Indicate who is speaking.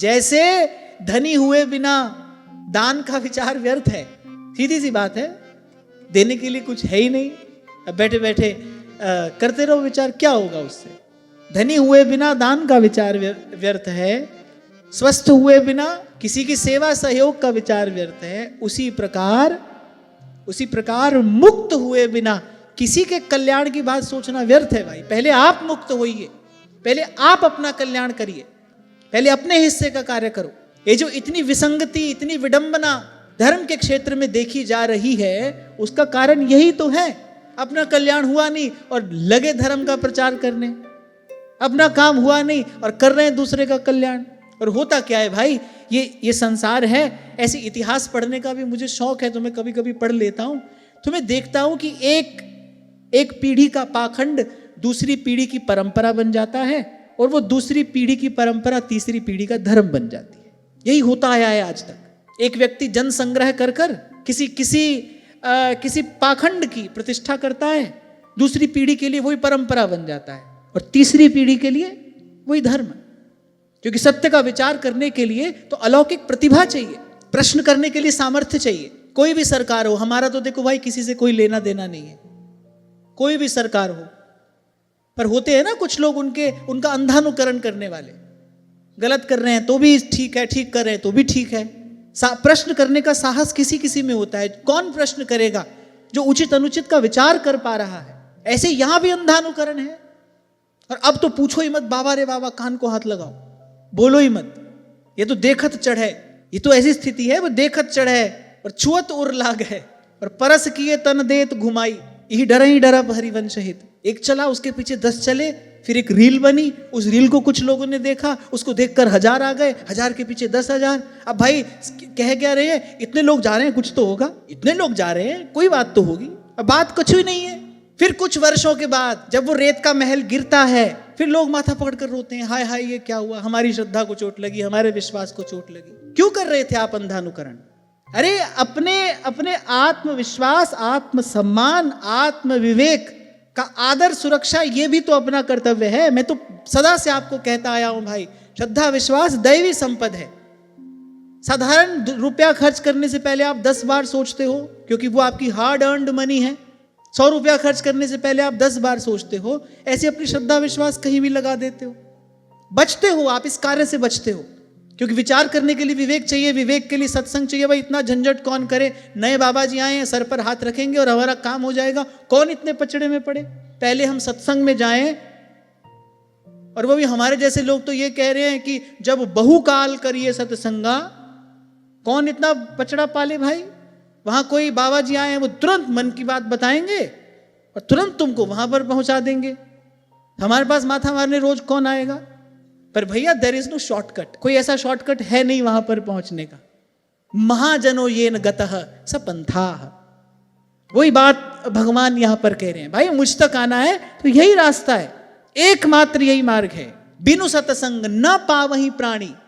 Speaker 1: जैसे धनी हुए बिना दान का विचार व्यर्थ है। सीधी सी बात है, देने के लिए कुछ है ही नहीं, अब बैठे बैठे करते रहो विचार, क्या होगा उससे। धनी हुए बिना दान का विचार व्यर्थ है, स्वस्थ हुए बिना किसी की सेवा सहयोग का विचार व्यर्थ है। उसी प्रकार मुक्त हुए बिना किसी के कल्याण की बात सोचना व्यर्थ है भाई। पहले आप मुक्त होइए, पहले आप अपना कल्याण करिए, पहले अपने हिस्से का कार्य करो। ये जो इतनी विसंगति, इतनी विडंबना धर्म के क्षेत्र में देखी जा रही है, उसका कारण यही तो है। अपना कल्याण हुआ नहीं और लगे धर्म का प्रचार करने, अपना काम हुआ नहीं और कर रहे हैं दूसरे का कल्याण। और होता क्या है भाई, ये संसार है। ऐसे इतिहास पढ़ने का भी मुझे शौक है, तो मैं कभी कभी पढ़ लेता हूं। तो मैं देखता हूं कि एक पीढ़ी का पाखंड दूसरी पीढ़ी की परंपरा बन जाता है, और वो दूसरी पीढ़ी की परंपरा तीसरी पीढ़ी का धर्म बन जाती है। यही होता आया है आज तक। एक व्यक्ति जन संग्रह कर किसी पाखंड की प्रतिष्ठा करता है, दूसरी पीढ़ी के लिए वही परंपरा बन जाता है, और तीसरी पीढ़ी के लिए वही धर्म। क्योंकि सत्य का विचार करने के लिए तो अलौकिक प्रतिभा चाहिए, प्रश्न करने के लिए सामर्थ्य चाहिए। कोई भी सरकार हो, हमारा तो देखो भाई किसी से कोई लेना देना नहीं है, कोई भी सरकार हो, पर होते हैं ना कुछ लोग उनका अंधानुकरण करने वाले। गलत कर रहे हैं तो भी ठीक है, ठीक कर रहे हैं तो भी ठीक है। प्रश्न करने का साहस किसी किसी में होता है। कौन प्रश्न करेगा? जो उचित अनुचित का विचार कर पा रहा है। ऐसे यहां भी अंधानुकरण है। और अब तो पूछो ही मत, बाबा रे बाबा, कान को हाथ लगाओ, बोलो ही मत। ये तो देखत चढ़े, ये तो ऐसी स्थिति है, वो देखत चढ़े और छुअत उर लाग है, और परस किए तन देत घुमाई, यही डर ही डरा हरिवंश हित। एक चला, उसके पीछे 10 चले, फिर एक रील बनी, उस रील को कुछ लोगों ने देखा, उसको देखकर 1000 आ गए, 1000 के पीछे 10,000। अब भाई कह क्या रहे हैं, इतने लोग जा रहे हैं, कुछ तो होगा, इतने लोग जा रहे हैं, कोई बात तो होगी। अब बात कुछ भी नहीं है। फिर कुछ वर्षों के बाद जब वो रेत का महल गिरता है, फिर लोग माथा पकड़कर रोते हैं, हाय हाय ये क्या हुआ, हमारी श्रद्धा को चोट लगी, हमारे विश्वास को चोट लगी। क्यों कर रहे थे आप अंधानुकरण? अरे अपने आत्मविश्वास, आत्मसम्मान, आत्मविवेक का आदर, सुरक्षा, ये भी तो अपना कर्तव्य है। मैं तो सदा से आपको कहता आया हूं भाई, श्रद्धा विश्वास दैवी संपद है। साधारण रुपया खर्च करने से पहले आप 10 बार सोचते हो, क्योंकि वो आपकी हार्ड अर्नड मनी है। 100 रुपया खर्च करने से पहले आप 10 बार सोचते हो। ऐसे अपनी श्रद्धा विश्वास कहीं भी लगा देते हो, बचते हो आप, इस कार्य से बचते हो। क्योंकि विचार करने के लिए विवेक चाहिए, विवेक के लिए सत्संग चाहिए। भाई इतना झंझट कौन करे? नए बाबा जी आए हैं, सर पर हाथ रखेंगे और हमारा काम हो जाएगा। कौन इतने पचड़े में पड़े? पहले हम सत्संग में जाएं। और वो भी हमारे जैसे लोग तो ये कह रहे हैं कि जब बहुकाल करिए सत्संगा, कौन इतना पचड़ा पाले भाई? वहां कोई बाबा जी आए हैं, वो तुरंत मन की बात बताएंगे और तुरंत तुमको वहां पर पहुंचा देंगे। हमारे पास माथा मारने रोज कौन आएगा? पर भैया देयर इज नो शॉर्टकट, कोई ऐसा शॉर्टकट है नहीं वहां पर पहुंचने का। महाजनो ये न गतः स पंथाः, वही बात भगवान यहां पर कह रहे हैं। भाई मुझ तक आना है तो यही रास्ता है, एकमात्र यही मार्ग है। बिनु सत्संग न पावहि प्राणी।